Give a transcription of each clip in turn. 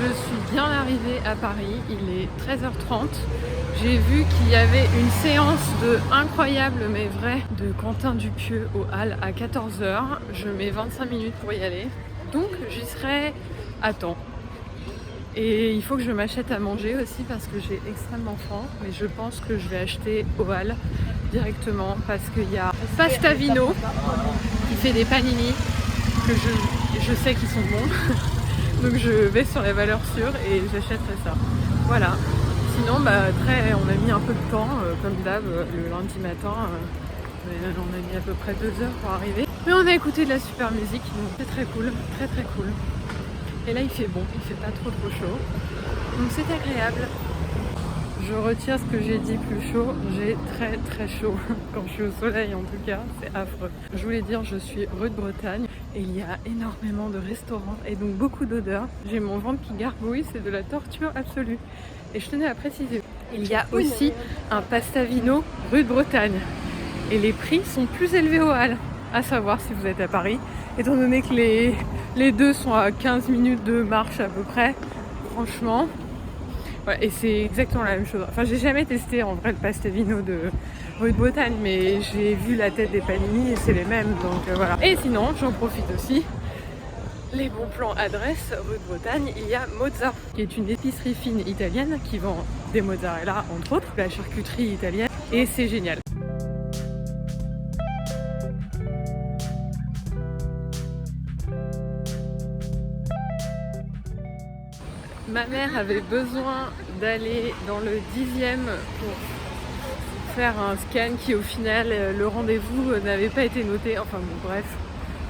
Je suis bien arrivée à Paris, il est 13h30. J'ai vu qu'il y avait une séance de incroyable mais vrai de Quentin Dupieux au Halles à 14h. Je mets 25 minutes pour y aller, donc j'y serai à temps. Et il faut que je m'achète à manger aussi parce que j'ai extrêmement faim. Mais je pense que je vais acheter au Halles directement parce qu'il y a Pastavino qui fait des panini que je sais qu'ils sont bons. Donc je vais sur les valeurs sûres et j'achèterai ça. Voilà. Sinon, on a mis un peu de temps, comme d'hab, le lundi matin. On a mis à peu près 2 heures pour arriver. Mais on a écouté de la super musique, donc c'est très cool, très très cool. Et là il fait bon, il fait pas trop chaud. Donc c'est agréable. Je retire ce que j'ai dit plus chaud, j'ai très chaud. Quand je suis au soleil en tout cas, c'est affreux. Je voulais dire, je suis rue de Bretagne et il y a énormément de restaurants et donc beaucoup d'odeurs. J'ai mon ventre qui gargouille, c'est de la torture absolue. Et je tenais à préciser, il y a aussi un Pastavino rue de Bretagne. Et les prix sont plus élevés au Halles, à savoir si vous êtes à Paris. Étant donné que les deux sont à 15 minutes de marche à peu près, franchement... Ouais, et c'est exactement la même chose. Enfin, j'ai jamais testé en vrai le Pastavino de rue de Bretagne, mais j'ai vu la tête des panini et c'est les mêmes, donc voilà. Et sinon, j'en profite aussi. Les bons plans adresse rue de Bretagne, il y a Mozza, qui est une épicerie fine italienne qui vend des mozzarella entre autres, la charcuterie italienne, et c'est génial. Ma mère avait besoin d'aller dans le 10e pour faire un scan qui au final, le rendez-vous n'avait pas été noté. Enfin bon, bref,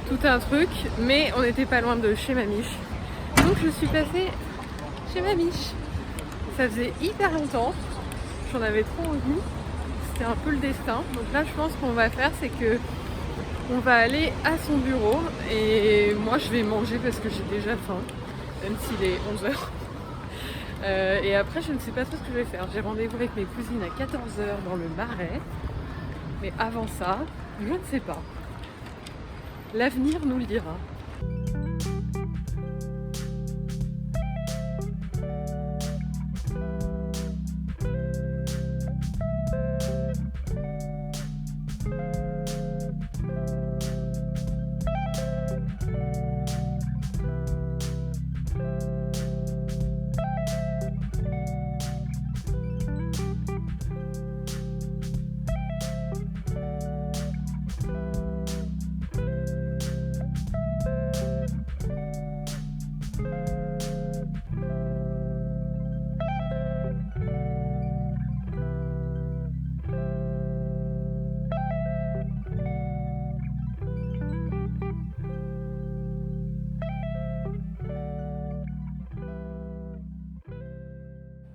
tout un truc. Mais on n'était pas loin de chez Mamiche. Donc je suis passée chez Mamiche. Ça faisait hyper longtemps. J'en avais trop envie. C'était un peu le destin. Donc là, je pense qu'on va faire, c'est que on va aller à son bureau. Et moi, je vais manger parce que j'ai déjà faim. Même s'il est 11h. Et après, je ne sais pas trop ce que je vais faire. J'ai rendez-vous avec mes cousines à 14h dans le Marais. Mais avant ça, je ne sais pas. L'avenir nous le dira.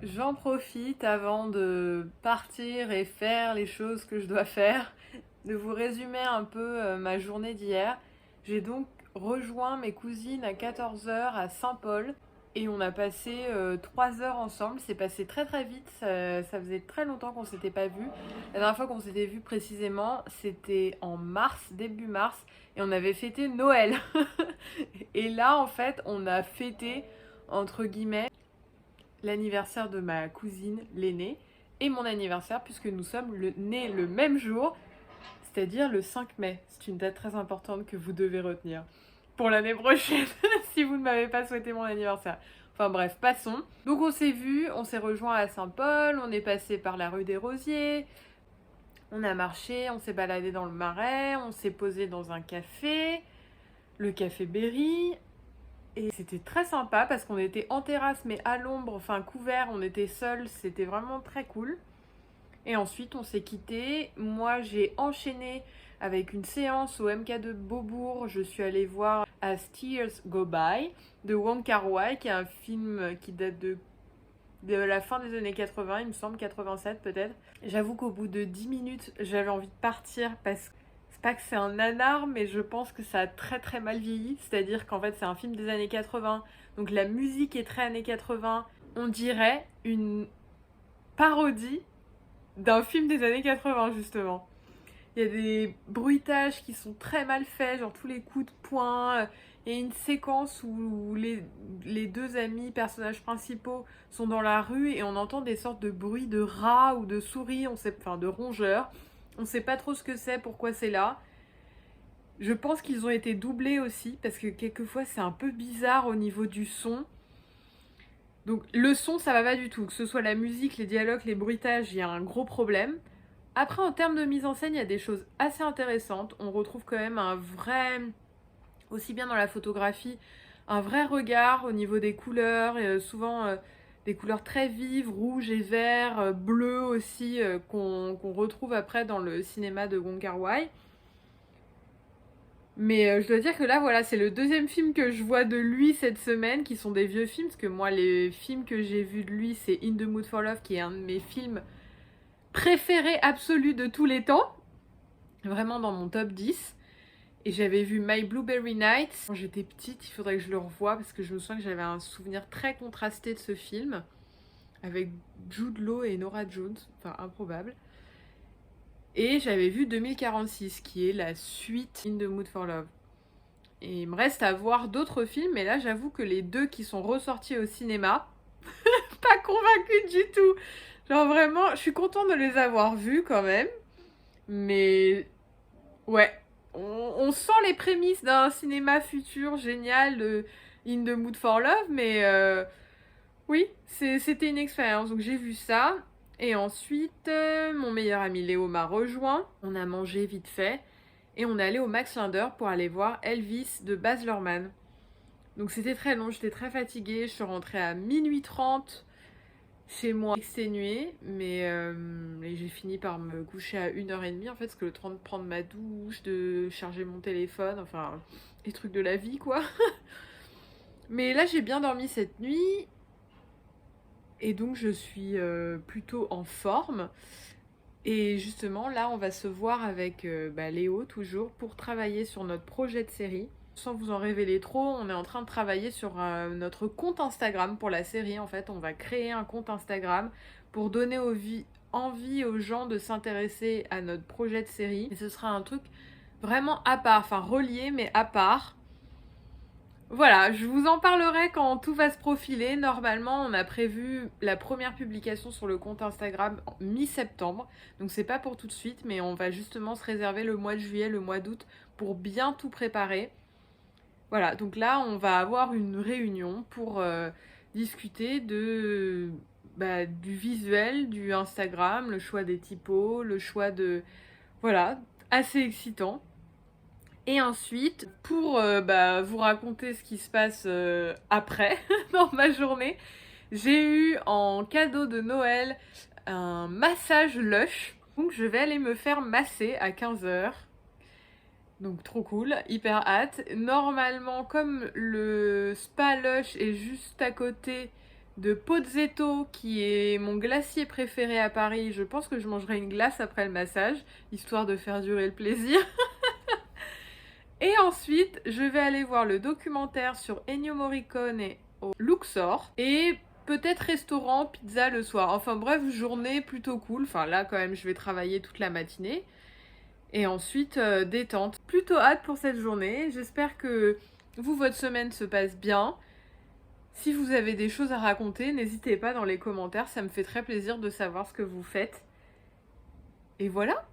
J'en profite avant de partir et faire les choses que je dois faire, de vous résumer un peu ma journée d'hier. J'ai donc rejoint mes cousines à 14h à Saint-Paul et on a passé 3 heures ensemble. C'est passé très vite, ça faisait très longtemps qu'on s'était pas vu. La dernière fois qu'on s'était vu précisément, c'était en mars, début mars, et on avait fêté Noël. Et là en fait, on a fêté entre guillemets l'anniversaire de ma cousine, l'aînée, et mon anniversaire, puisque nous sommes nés le même jour, c'est-à-dire le 5 mai. C'est une date très importante que vous devez retenir pour l'année prochaine, si vous ne m'avez pas souhaité mon anniversaire. Enfin bref, passons. Donc on s'est vus, on s'est rejoints à Saint-Paul, on est passé par la rue des Rosiers, on a marché, on s'est baladé dans le Marais, on s'est posé dans un café, le café Berry. Et c'était très sympa parce qu'on était en terrasse mais à l'ombre, enfin couvert, on était seuls, c'était vraiment très cool. Et ensuite on s'est quitté. Moi j'ai enchaîné avec une séance au MK2 Beaubourg. Je suis allée voir As Tears Go By de Wong Kar-wai, qui est un film qui date de la fin des années 80, il me semble, 87 peut-être. J'avoue qu'au bout de 10 minutes, j'avais envie de partir parce que c'est pas que c'est un nanar, mais je pense que ça a très mal vieilli. C'est-à-dire qu'en fait, c'est un film des années 80. Donc la musique est très années 80. On dirait une parodie d'un film des années 80, justement. Il y a des bruitages qui sont très mal faits, genre tous les coups de poing. Il y a une séquence où les deux amis personnages principaux sont dans la rue et on entend des sortes de bruits de rats ou de souris, enfin de rongeurs. On sait pas trop ce que c'est, pourquoi c'est là. Je pense qu'ils ont été doublés aussi, parce que quelquefois c'est un peu bizarre au niveau du son. Donc le son, ça va pas du tout. Que ce soit la musique, les dialogues, les bruitages, il y a un gros problème. Après, en termes de mise en scène, il y a des choses assez intéressantes. On retrouve quand même un vrai, aussi bien dans la photographie, un vrai regard au niveau des couleurs, souvent des couleurs très vives, rouge et vert, bleu aussi, qu'on retrouve après dans le cinéma de Wong Kar-wai. Mais je dois dire que là, voilà, c'est le deuxième film que je vois de lui cette semaine, qui sont des vieux films, parce que moi, les films que j'ai vus de lui, c'est In the Mood for Love, qui est un de mes films préférés absolus de tous les temps. Vraiment dans mon top 10. Et j'avais vu My Blueberry Night quand j'étais petite, il faudrait que je le revoie, parce que je me souviens que j'avais un souvenir très contrasté de ce film, avec Jude Law et Norah Jones, enfin improbable. Et j'avais vu 2046, qui est la suite In the Mood for Love. Et il me reste à voir d'autres films, mais là j'avoue que les deux qui sont ressortis au cinéma, pas convaincue du tout. Genre vraiment, je suis contente de les avoir vus quand même. Mais ouais, on sent les prémices d'un cinéma futur génial de In the Mood for Love, mais oui, c'était une expérience. Donc j'ai vu ça. Et ensuite, mon meilleur ami Léo m'a rejoint. On a mangé vite fait. Et on est allé au Max Linder pour aller voir Elvis de Baz Luhrmann. Donc c'était très long, j'étais très fatiguée. Je suis rentrée à minuit 30 chez moi, exténuée. Mais j'ai fini par me coucher à 1h30 en fait, parce que le temps de prendre ma douche, de charger mon téléphone, enfin, les trucs de la vie quoi. Mais là j'ai bien dormi cette nuit. Et donc je suis plutôt en forme. Et justement, là, on va se voir avec Léo, toujours, pour travailler sur notre projet de série. Sans vous en révéler trop, on est en train de travailler sur notre compte Instagram pour la série. En fait, on va créer un compte Instagram pour donner envie aux gens de s'intéresser à notre projet de série. Et ce sera un truc vraiment à part, enfin relié, mais à part. Voilà, je vous en parlerai quand tout va se profiler. Normalement, on a prévu la première publication sur le compte Instagram en mi-septembre. Donc c'est pas pour tout de suite, mais on va justement se réserver le mois de juillet, le mois d'août pour bien tout préparer. Voilà, donc là, on va avoir une réunion pour discuter du visuel du Instagram, le choix des typos, le choix de... Voilà, assez excitant. Et ensuite, pour vous raconter ce qui se passe après, dans ma journée, j'ai eu en cadeau de Noël un massage Lush. Donc je vais aller me faire masser à 15h. Donc trop cool, hyper hâte. Normalement, comme le spa Lush est juste à côté de Pozzetto, qui est mon glacier préféré à Paris, je pense que je mangerai une glace après le massage, histoire de faire durer le plaisir. Et ensuite, je vais aller voir le documentaire sur Ennio Morricone au Luxor. Et peut-être restaurant, pizza le soir. Enfin bref, journée plutôt cool. Enfin là quand même, je vais travailler toute la matinée. Et ensuite, détente. Plutôt hâte pour cette journée. J'espère que votre semaine se passe bien. Si vous avez des choses à raconter, n'hésitez pas dans les commentaires. Ça me fait très plaisir de savoir ce que vous faites. Et voilà.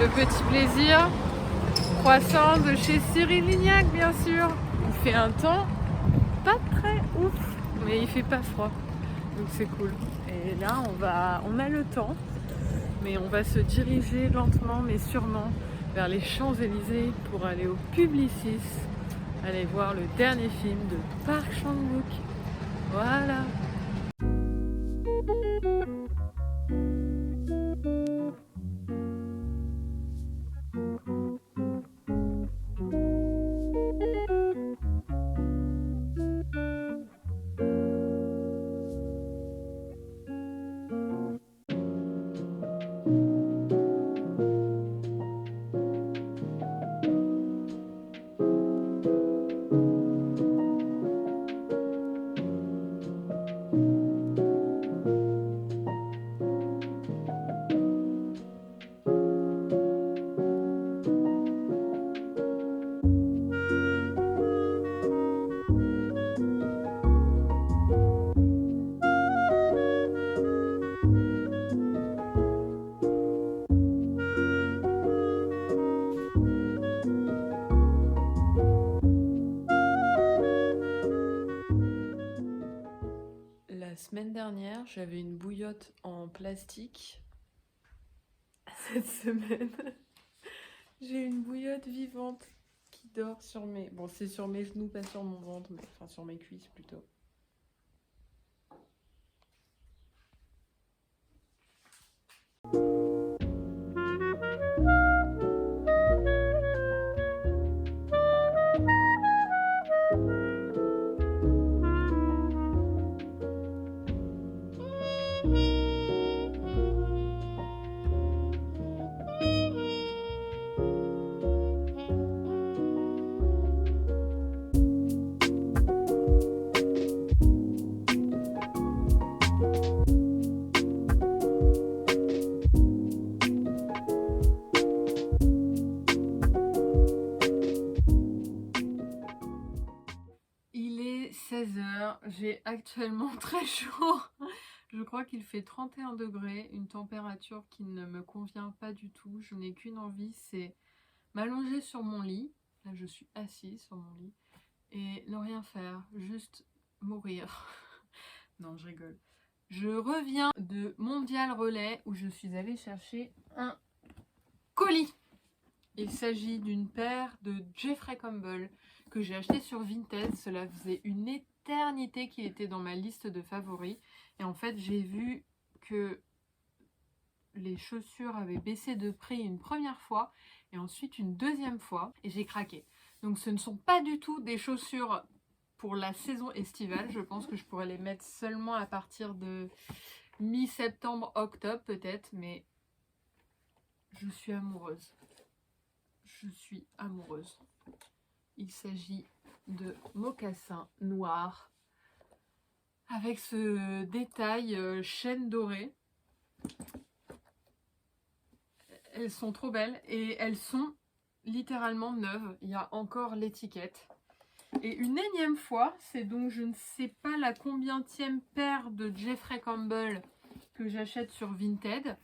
Le petit plaisir, croissant de chez Cyril Lignac bien sûr. Il fait un temps pas très ouf, mais il fait pas froid, donc c'est cool. Et là on a le temps, mais on va se diriger lentement mais sûrement vers les Champs-Élysées pour aller au Publicis, aller voir le dernier film de Park Chan-wook. Voilà. La semaine dernière, j'avais une bouillotte en plastique. Cette semaine, j'ai une bouillotte vivante qui dort sur mes... Bon, c'est sur mes genoux, pas sur mon ventre, mais enfin sur mes cuisses plutôt. Il est 16h, j'ai actuellement très chaud. Je crois qu'il fait 31 degrés, une température qui ne me convient pas du tout. Je n'ai qu'une envie, c'est m'allonger sur mon lit. Là, je suis assise sur mon lit et ne rien faire, juste mourir. Non, je rigole. Je reviens de Mondial Relais où je suis allée chercher un colis. Il s'agit d'une paire de Jeffrey Campbell que j'ai acheté sur Vinted. Cela faisait une éternité qu'il était dans ma liste de favoris. Et en fait, j'ai vu que les chaussures avaient baissé de prix une première fois et ensuite une deuxième fois et j'ai craqué. Donc ce ne sont pas du tout des chaussures pour la saison estivale. Je pense que je pourrais les mettre seulement à partir de mi-septembre, octobre peut-être, mais je suis amoureuse. Je suis amoureuse. Il s'agit de mocassins noirs avec ce détail chaîne dorée. Elles sont trop belles et elles sont littéralement neuves. Il y a encore l'étiquette. Et une énième fois, c'est donc je ne sais pas la combienième paire de Jeffrey Campbell que j'achète sur Vinted.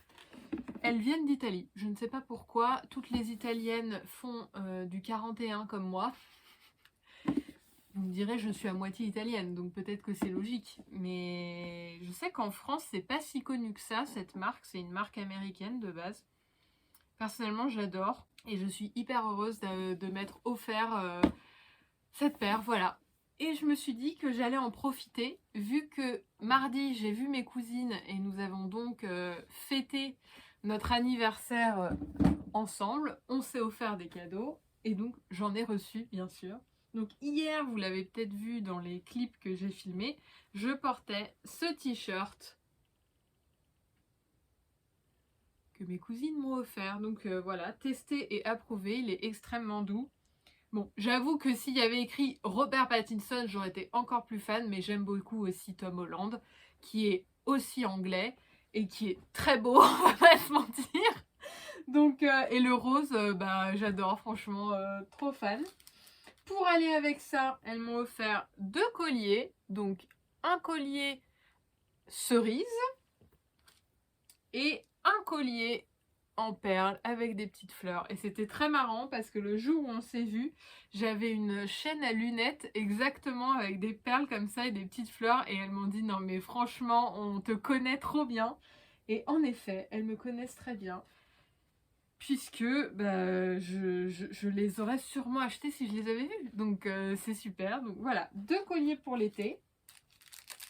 Elles viennent d'Italie. Je ne sais pas pourquoi. Toutes les Italiennes font du 41 comme moi. Vous me direz, je suis à moitié italienne, donc peut-être que c'est logique. Mais je sais qu'en France, c'est pas si connu que ça, cette marque. C'est une marque américaine de base. Personnellement, j'adore. Et je suis hyper heureuse de m'être offert cette paire, voilà. Et je me suis dit que j'allais en profiter, vu que mardi, j'ai vu mes cousines et nous avons donc fêté notre anniversaire ensemble. On s'est offert des cadeaux et donc j'en ai reçu, bien sûr. Donc hier, vous l'avez peut-être vu dans les clips que j'ai filmés, je portais ce t-shirt que mes cousines m'ont offert. Donc voilà, testé et approuvé, il est extrêmement doux. Bon, j'avoue que s'il y avait écrit Robert Pattinson, j'aurais été encore plus fan, mais j'aime beaucoup aussi Tom Holland, qui est aussi anglais et qui est très beau, on va pas se mentir. Donc, et le rose, bah, j'adore, franchement, trop fan. Pour aller avec ça, elles m'ont offert 2 colliers, donc un collier cerise et un collier en perles avec des petites fleurs. Et c'était très marrant parce que le jour où on s'est vu, j'avais une chaîne à lunettes exactement avec des perles comme ça et des petites fleurs. Et elles m'ont dit non mais franchement, on te connaît trop bien. Et en effet, elles me connaissent très bien. Puisque bah, je les aurais sûrement achetés si je les avais vus. Donc c'est super. Donc voilà, 2 colliers pour l'été.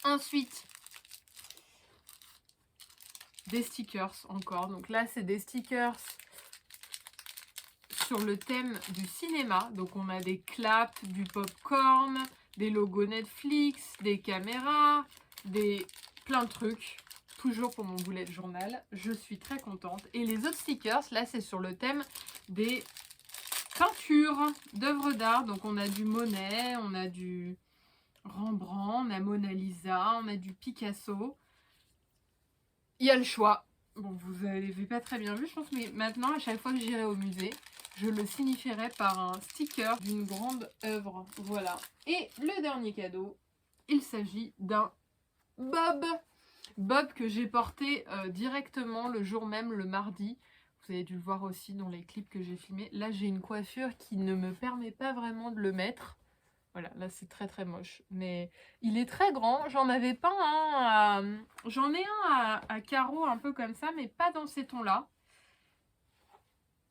Ensuite, des stickers encore. Donc là, c'est des stickers sur le thème du cinéma. Donc on a des claps, du popcorn, des logos Netflix, des caméras, plein de trucs. Toujours pour mon bullet journal. Je suis très contente. Et les autres stickers, là, c'est sur le thème des peintures d'œuvres d'art. Donc on a du Monet, on a du Rembrandt, on a Mona Lisa, on a du Picasso. Il y a le choix. Bon, vous n'avez pas très bien vu, je pense, mais maintenant, à chaque fois que j'irai au musée, je le signifierai par un sticker d'une grande œuvre. Voilà. Et le dernier cadeau, il s'agit d'un bob. Bob que j'ai porté directement le jour même, le mardi. Vous avez dû le voir aussi dans les clips que j'ai filmés. Là, j'ai une coiffure qui ne me permet pas vraiment de le mettre. Voilà, là c'est très très moche. Mais il est très grand. J'en avais pas un J'en ai un à carreaux un peu comme ça, mais pas dans ces tons-là.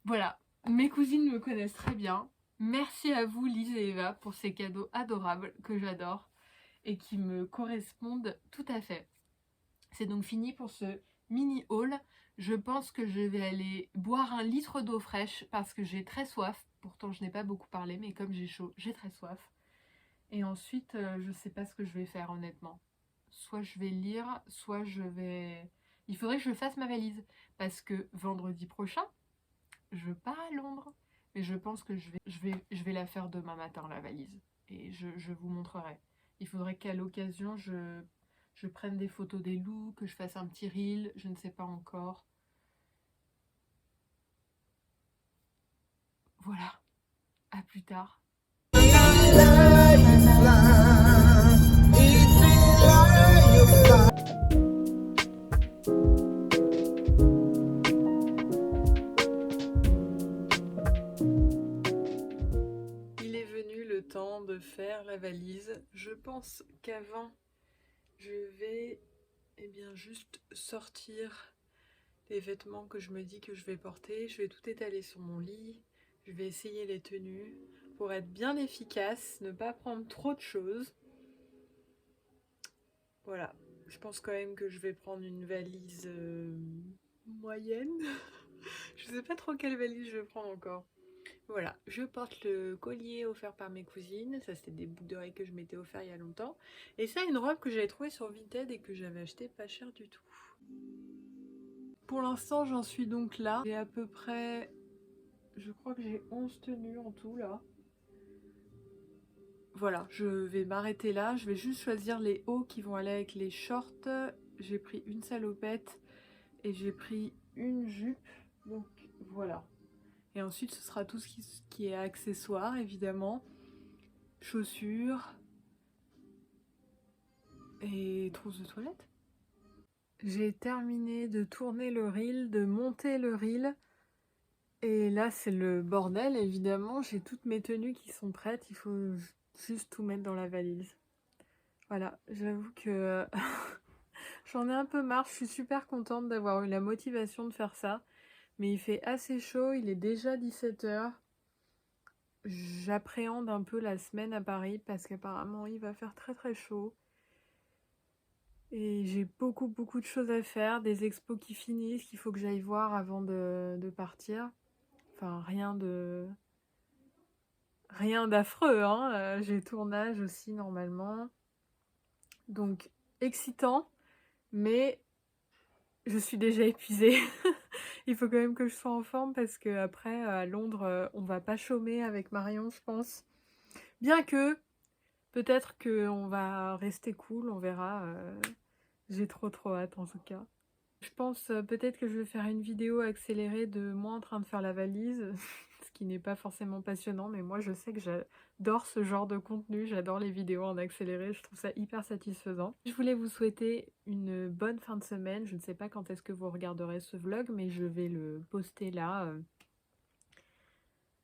Voilà, mes cousines me connaissent très bien. Merci à vous Lise et Eva pour ces cadeaux adorables que j'adore et qui me correspondent tout à fait. C'est donc fini pour ce mini haul. Je pense que je vais aller boire 1 litre d'eau fraîche parce que j'ai très soif. Pourtant je n'ai pas beaucoup parlé, mais comme j'ai chaud, j'ai très soif. Et ensuite, je sais pas ce que je vais faire honnêtement. Soit je vais lire, soit je vais... Il faudrait que je fasse ma valise. Parce que vendredi prochain, je pars à Londres. Mais je pense que je vais la faire demain matin, la valise. Et je vous montrerai. Il faudrait qu'à l'occasion, je prenne des photos des loups, que je fasse un petit reel. Je ne sais pas encore. Voilà. À plus tard. Il est venu le temps de faire la valise. Je pense qu'avant, je vais juste sortir les vêtements que je me dis que je vais porter. Je vais tout étaler sur mon lit. Je vais essayer les tenues pour être bien efficace, ne pas prendre trop de choses. Voilà, je pense quand même que je vais prendre une valise moyenne. Je sais pas trop quelle valise je vais prendre encore. Voilà, je porte le collier offert par mes cousines. Ça, c'était des boucles d'oreilles que je m'étais offert il y a longtemps. Et ça, une robe que j'avais trouvée sur Vinted et que j'avais acheté pas cher du tout. Pour l'instant, j'en suis donc là. J'ai à peu près... Je crois que j'ai 11 tenues en tout, là. Voilà, je vais m'arrêter là. Je vais juste choisir les hauts qui vont aller avec les shorts. J'ai pris une salopette et j'ai pris une jupe. Donc, voilà. Et ensuite, ce sera tout ce qui est accessoires, évidemment. Chaussures. Et trousse de toilette. J'ai terminé de tourner le reel, de monter le reel. Et là, c'est le bordel, évidemment. J'ai toutes mes tenues qui sont prêtes. Il faut juste tout mettre dans la valise. Voilà, j'avoue que j'en ai un peu marre. Je suis super contente d'avoir eu la motivation de faire ça. Mais il fait assez chaud, il est déjà 17 h. J'appréhende un peu la semaine à Paris parce qu'apparemment il va faire très très chaud. Et j'ai beaucoup de choses à faire, des expos qui finissent, qu'il faut que j'aille voir avant de partir. Enfin, rien d'affreux, hein. J'ai tournage aussi normalement. Donc, excitant, mais je suis déjà épuisée. Il faut quand même que je sois en forme parce qu'après, à Londres, on va pas chômer avec Marion, je pense. Bien que, peut-être qu'on va rester cool, on verra. J'ai trop hâte en tout cas. Je pense peut-être que je vais faire une vidéo accélérée de moi en train de faire la valise, ce qui n'est pas forcément passionnant, mais moi je sais que j'adore ce genre de contenu, j'adore les vidéos en accéléré, je trouve ça hyper satisfaisant. Je voulais vous souhaiter une bonne fin de semaine, je ne sais pas quand est-ce que vous regarderez ce vlog, mais je vais le poster là,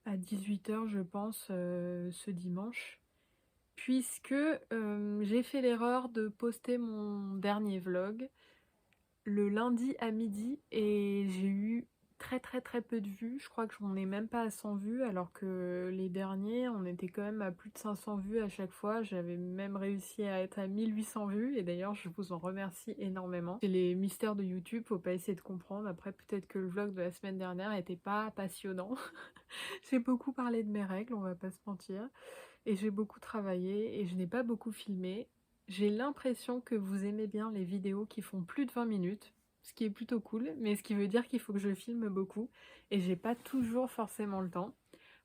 à 18 h je pense, ce dimanche. Puisque j'ai fait l'erreur de poster mon dernier vlog le lundi à midi et j'ai eu très peu de vues. Je crois que j'en ai même pas à 100 vues alors que les derniers on était quand même à plus de 500 vues à chaque fois. J'avais même réussi à être à 1800 vues et d'ailleurs je vous en remercie énormément. C'est les mystères de YouTube, faut pas essayer de comprendre. Après peut-être que le vlog de la semaine dernière était pas passionnant. J'ai beaucoup parlé de mes règles, on va pas se mentir. Et j'ai beaucoup travaillé et je n'ai pas beaucoup filmé. J'ai l'impression que vous aimez bien les vidéos qui font plus de 20 minutes, ce qui est plutôt cool, mais ce qui veut dire qu'il faut que je filme beaucoup et j'ai pas toujours forcément le temps.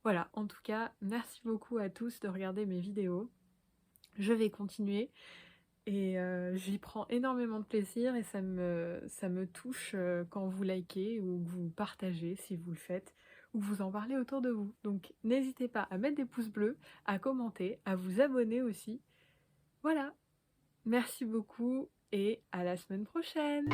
Voilà, en tout cas, merci beaucoup à tous de regarder mes vidéos. Je vais continuer et j'y prends énormément de plaisir et ça me touche quand vous likez ou que vous partagez si vous le faites ou que vous en parlez autour de vous. Donc n'hésitez pas à mettre des pouces bleus, à commenter, à vous abonner aussi. Voilà, merci beaucoup et à la semaine prochaine.